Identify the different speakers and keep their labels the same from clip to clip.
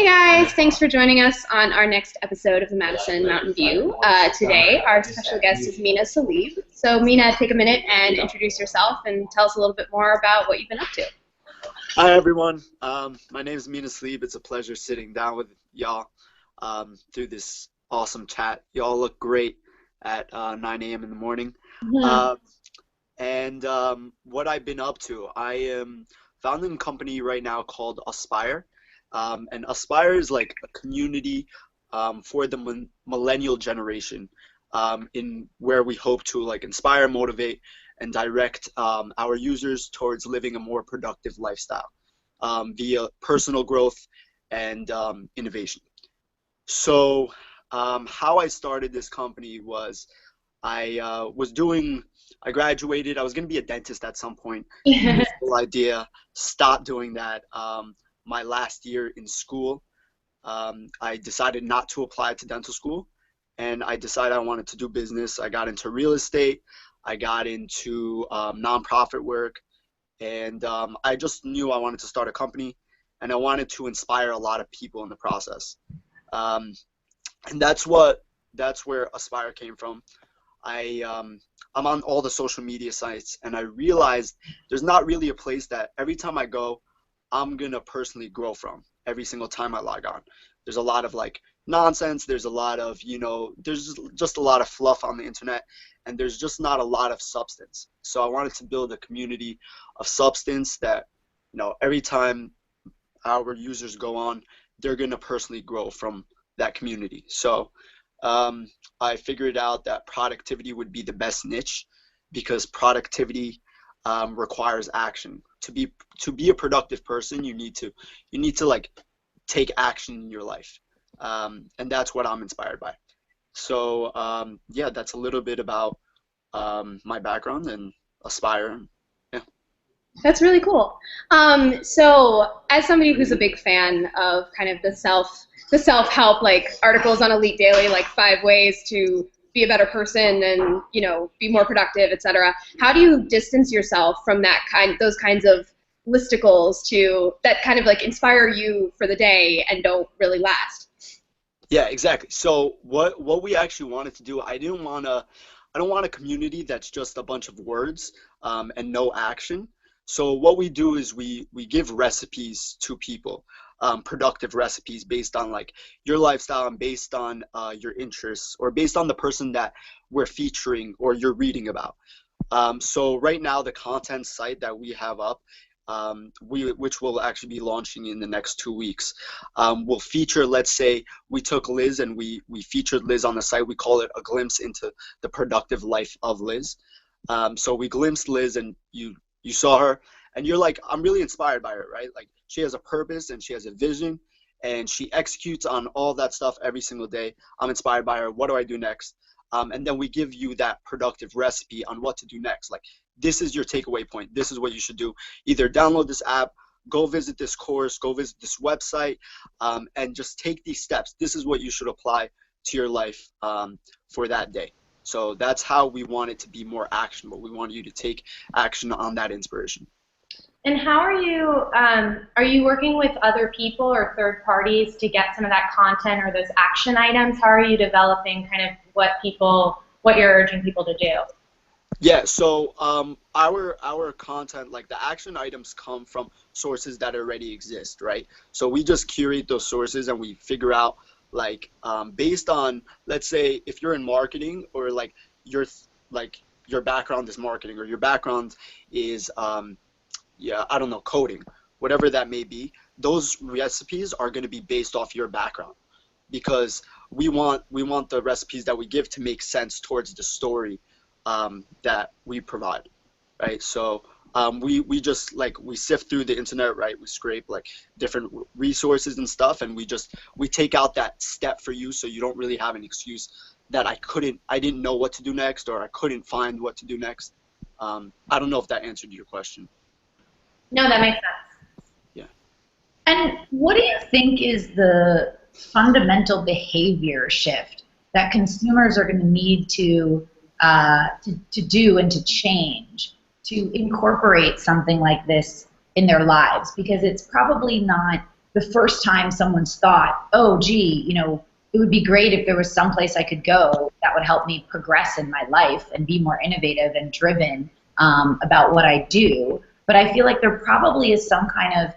Speaker 1: Guys, thanks for joining us on our next episode of the Madison Mountain View. Today, our special guest is Mina Salib. So Mina, take a minute and introduce yourself and tell us a little bit more about what you've been up to.
Speaker 2: Hi everyone, my name is Mina Salib. It's a pleasure sitting down with y'all through this awesome chat. Y'all look great at 9 a.m. in the morning. What I've been up to, I am founding a company right now called Aspire. And Aspire is like a community for the millennial generation, in where we hope to like inspire, motivate, and direct our users towards living a more productive lifestyle via personal growth and innovation. So how I started this company was I graduated. I was going to be a dentist at some point. The whole idea, stopped doing that. My last year in school, I decided not to apply to dental school, and I decided I wanted to do business. I got into real estate. I got into nonprofit work, and I just knew I wanted to start a company, and I wanted to inspire a lot of people in the process. And that's where Aspire came from. I'm on all the social media sites, and I realized there's not really a place that every time I go, I'm gonna personally grow from every single time I log on. There's a lot of like nonsense. There's a lot of, there's just a lot of fluff on the internet, and there's just not a lot of substance. So I wanted to build a community of substance that, every time our users go on, they're gonna personally grow from that community. So I figured out that productivity would be the best niche, because productivity requires action. To be a productive person, you need to like take action in your life, and that's what I'm inspired by. So yeah, that's a little bit about my background and Aspire. Yeah,
Speaker 1: That's really cool. So as somebody who's a big fan of kind of the self-help like articles on Elite Daily, like 5 ways to be a better person and be more productive, etc. How do you distance yourself from those kinds of listicles that kind of like inspire you for the day and don't really last?
Speaker 2: Yeah, exactly. So what we actually wanted to do, I don't want a community that's just a bunch of words and no action. So what we do is we give recipes to people, productive recipes based on like your lifestyle and based on your interests, or based on the person that we're featuring or you're reading about. So right now the content site that we have up, which will actually be launching in the next 2 weeks, will feature, let's say we took Liz and we featured Liz on the site. We call it a glimpse into the productive life of Liz. So we glimpsed Liz, and you saw her, and you're like, I'm really inspired by her, right? Like, she has a purpose and she has a vision, and she executes on all that stuff every single day. I'm inspired by her. What do I do next? And then we give you that productive recipe on what to do next. Like, this is your takeaway point. This is what you should do. Either download this app, go visit this course, go visit this website, and just take these steps. This is what you should apply to your life for that day. So that's how we want it to be more actionable. We want you to take action on that inspiration.
Speaker 3: And how are you working with other people or third parties to get some of that content or those action items? How are you developing kind of what you're urging people to do?
Speaker 2: Yeah, so our content, like the action items, come from sources that already exist, right? So we just curate those sources, and we figure out like based on, let's say if you're in marketing, or like your background is marketing, or your background is I don't know, coding, whatever that may be, those recipes are going to be based off your background, because we want the recipes that we give to make sense towards the story that we provide, right? So we just like, we sift through the internet, right? We scrape like different resources and stuff, and we take out that step for you, so you don't really have an excuse that I didn't know what to do next, or I couldn't find what to do next. I don't know if that answered your question.
Speaker 3: No, that makes sense.
Speaker 2: Yeah.
Speaker 4: And what do you think is the fundamental behavior shift that consumers are going to need to do and to change to incorporate something like this in their lives? Because it's probably not the first time someone's thought, oh, gee, it would be great if there was some place I could go that would help me progress in my life and be more innovative and driven about what I do. But I feel like there probably is some kind of,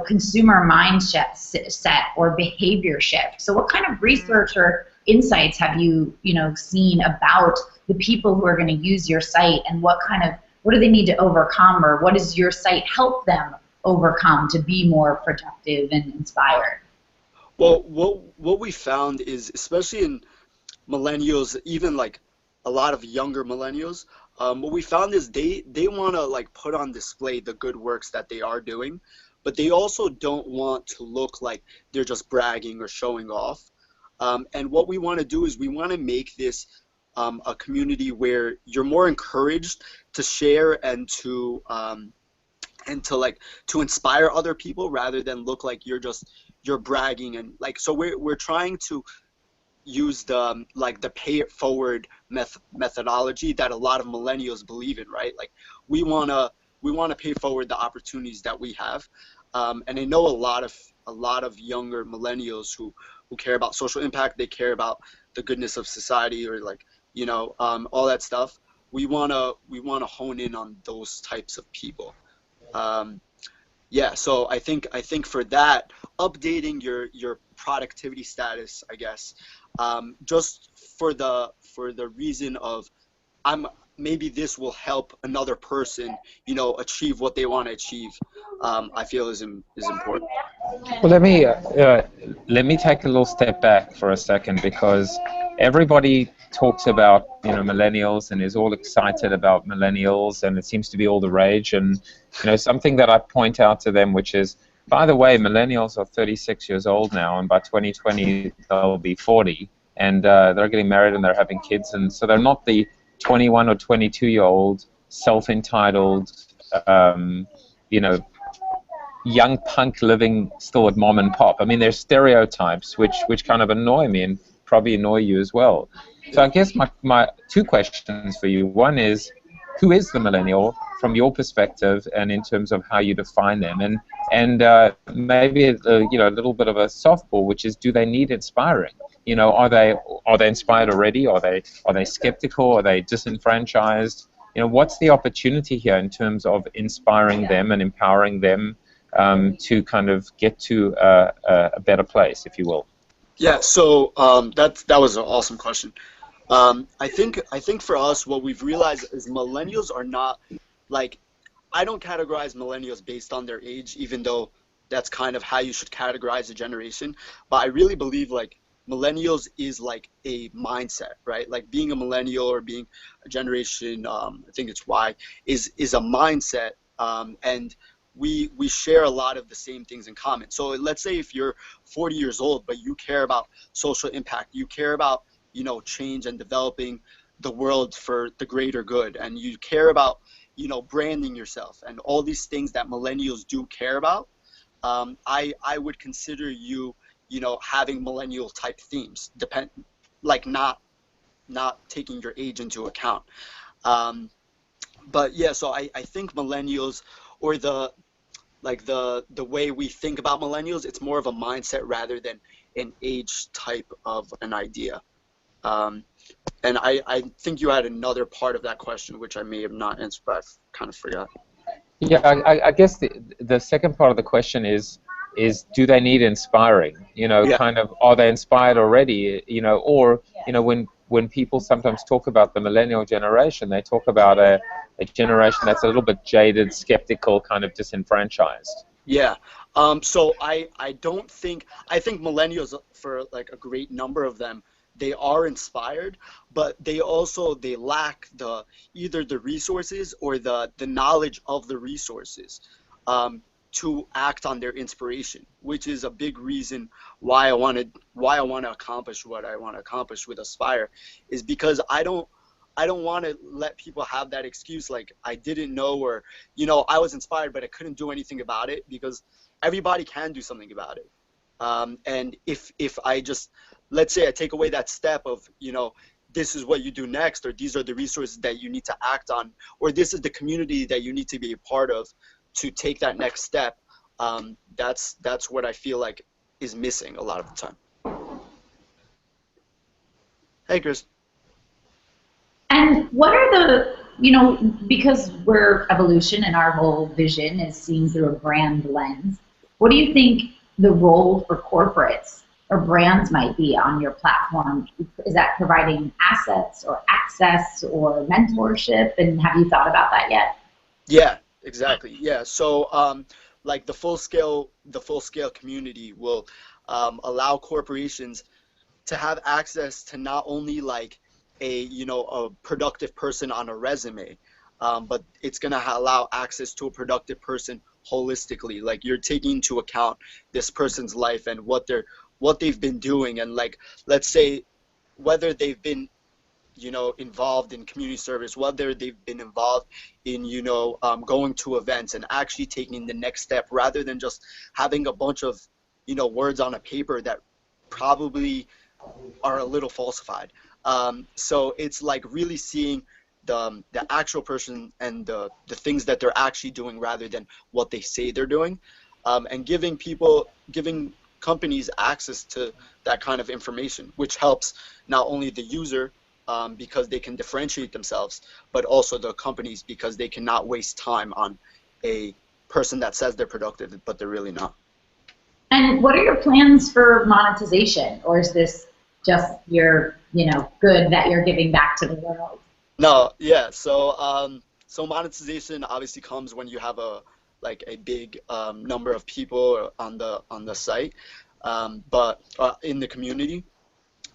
Speaker 4: consumer mindset set or behavior shift. So what kind of research or insights have you, seen about the people who are going to use your site, and what do they need to overcome, or what does your site help them overcome to be more productive and inspired?
Speaker 2: Well, what we found is, especially in millennials, even like a lot of younger millennials, what we found is they want to like put on display the good works that they are doing, but they also don't want to look like they're just bragging or showing off. And what we want to do is we want to make this a community where you're more encouraged to share and to inspire other people, rather than look like you're bragging. And like, so we're trying to use the pay it forward methodology that a lot of millennials believe in, right? Like we want to pay forward the opportunities that we have. And I know a lot of younger millennials who care about social impact. They care about the goodness of society, or like, all that stuff. We wanna hone in on those types of people. Yeah, so I think for that, updating your productivity status, I guess, just for the reason of maybe this will help another person, achieve what they want to achieve. I feel is important.
Speaker 5: Well, let me take a little step back for a second, because everybody talks about millennials and is all excited about millennials, and it seems to be all the rage. And something that I point out to them, which is, by the way, millennials are 36 years old now, and by 2020 they'll be 40, and they're getting married and they're having kids, and so they're not the 21 or 22-year-old self-entitled, young punk living still at mom and pop. I mean, there's stereotypes which kind of annoy me and probably annoy you as well. So I guess my two questions for you. One is, who is the millennial from your perspective, and in terms of how you define them? And maybe a little bit of a softball, which is, do they need inspiring? Are they inspired already? Are they skeptical? Are they disenfranchised? What's the opportunity here in terms of inspiring them and empowering them to kind of get to a better place, if you will?
Speaker 2: Yeah, so that was an awesome question. I think for us, what we've realized is millennials are not like, I don't categorize millennials based on their age, even though that's kind of how you should categorize a generation. But I really believe like millennials is like a mindset, right? Like being a millennial or being a generation, I think it's Y, is a mindset, and we share a lot of the same things in common. So let's say if you're 40 years old, but you care about social impact, you care about change and developing the world for the greater good, and you care about branding yourself and all these things that millennials do care about, I would consider you having millennial type themes, not taking your age into account. But yeah, so I think millennials, or the way we think about millennials, it's more of a mindset rather than an age type of an idea. And I think you had another part of that question, which I may have not answered, but I kind of forgot.
Speaker 5: Yeah, I guess the second part of the question is do they need inspiring?
Speaker 2: Yeah.
Speaker 5: Kind of, are they inspired already? Or when people sometimes talk about the millennial generation, they talk about a generation that's a little bit jaded, skeptical, kind of disenfranchised.
Speaker 2: Yeah. So I think millennials, for like a great number of them, they are inspired, but they lack either the resources or the knowledge of the resources to act on their inspiration, which is a big reason why I want to accomplish what I want to accomplish with Aspire, is because I don't want to let people have that excuse like I didn't know, or I was inspired but I couldn't do anything about it, because everybody can do something about it. And if I just, let's say I take away that step of this is what you do next, or these are the resources that you need to act on, or this is the community that you need to be a part of to take that next step, That's what I feel like is missing a lot of the time. Hey, Chris.
Speaker 4: And what are the, because we're evolution and our whole vision is seen through a brand lens, what do you think the role for corporates or brands might be on your platform? Is that providing assets or access or mentorship? And have you thought about that yet?
Speaker 2: Yeah, exactly. Yeah. So, like the full scale community will allow corporations to have access to not only like a productive person on a resume, but it's going to allow access to a productive person holistically. Like you're taking into account this person's life and what they've been doing, and like let's say whether they've been involved in community service, whether they've been involved in going to events and actually taking the next step rather than just having a bunch of words on a paper that probably are a little falsified. So it's like really seeing the actual person and the things that they're actually doing rather than what they say they're doing, and giving companies access to that kind of information, which helps not only the user because they can differentiate themselves, but also the companies because they cannot waste time on a person that says they're productive but they're really not.
Speaker 4: And what are your plans for monetization, or is this just your, good that you're giving back to the world?
Speaker 2: No, yeah. So monetization obviously comes when you have a big number of people on the site, but in the community.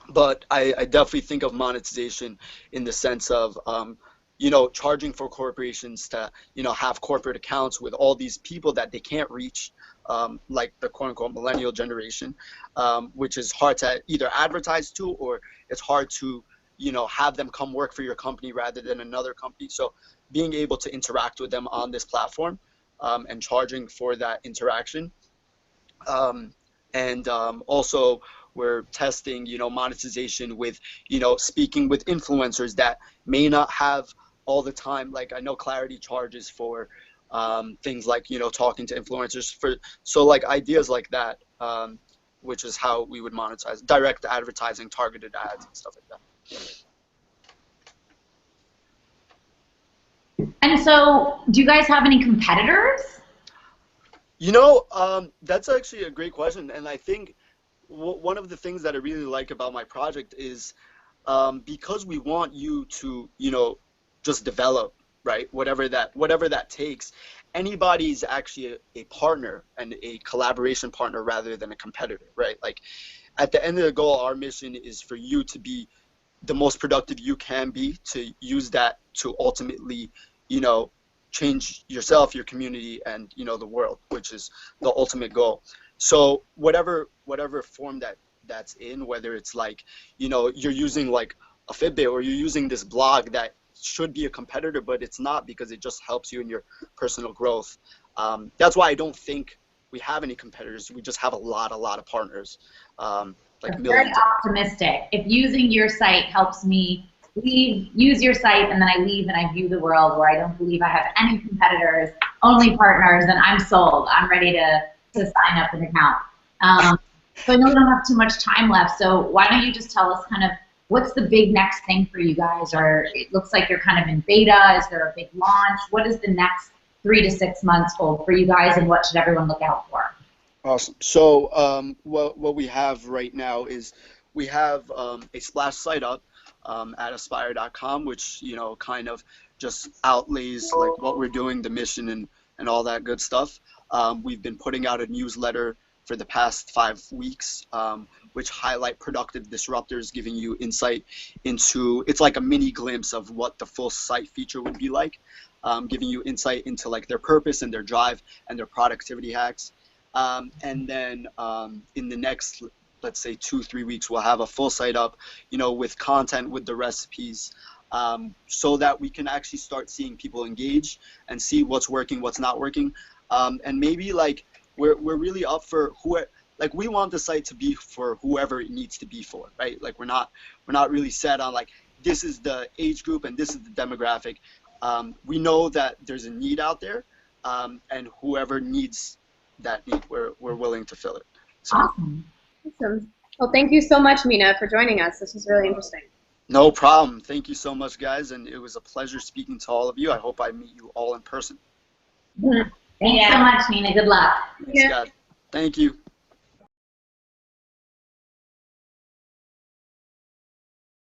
Speaker 2: But I definitely think of monetization in the sense of charging for corporations to have corporate accounts with all these people that they can't reach, like the quote unquote millennial generation, which is hard to either advertise to, or it's hard to have them come work for your company rather than another company. So being able to interact with them on this platform, and charging for that interaction, and also we're testing monetization with speaking with influencers that may not have all the time. Like I know Clarity charges for things like talking to influencers for, so like ideas like that, which is how we would monetize direct advertising, targeted ads and stuff like that.
Speaker 4: And so do you guys have any competitors?
Speaker 2: That's actually a great question, and I think one of the things that I really like about my project is because we want you to just develop, right, whatever that takes. Anybody's actually a partner and a collaboration partner rather than a competitor, right? Like at the end of the goal, our mission is for you to be the most productive you can be, to use that to ultimately change yourself, your community, and the world, which is the ultimate goal. So whatever form that's in, whether it's like you're using like a Fitbit, or you're using this blog that should be a competitor but it's not, because it just helps you in your personal growth. That's why I don't think we have any competitors. We just have a lot of partners, like
Speaker 4: Very
Speaker 2: millions.
Speaker 4: optimistic. If using your site helps me use your site, and then I leave and I view the world where I don't believe I have any competitors, only partners, then I'm sold. I'm ready to sign up an account. So I know we don't have too much time left, so why don't you just tell us kind of what's the big next thing for you guys? Or it looks like you're kind of in beta. Is there a big launch? What is the next 3 to 6 months hold for you guys, and what should everyone look out for?
Speaker 2: Awesome. So what we have right now is we have a splash site up at aspire.com, which kind of just outlays like what we're doing, the mission, and all that good stuff. We've been putting out a newsletter for the past 5 weeks, which highlight productive disruptors, giving you insight into, it's like a mini glimpse of what the full site feature would be like, giving you insight into like their purpose and their drive and their productivity hacks. And then in the next, let's say 2-3 weeks, we'll have a full site up, with content, with the recipes, so that we can actually start seeing people engage and see what's working, what's not working, and maybe like we're really up for like we want the site to be for whoever it needs to be for, right? Like we're not really set on like this is the age group and this is the demographic. We know that there's a need out there, and whoever needs that need, we're willing to fill it. So,
Speaker 4: Awesome.
Speaker 1: Awesome. Well, thank you so much, Mina, for joining us. This was really interesting.
Speaker 2: no problem. Thank you so much, guys, and it was a pleasure speaking to all of you. I hope I meet you all in person.
Speaker 4: Thanks so much, Nina. Good luck.
Speaker 2: Thanks, guys. Thank you.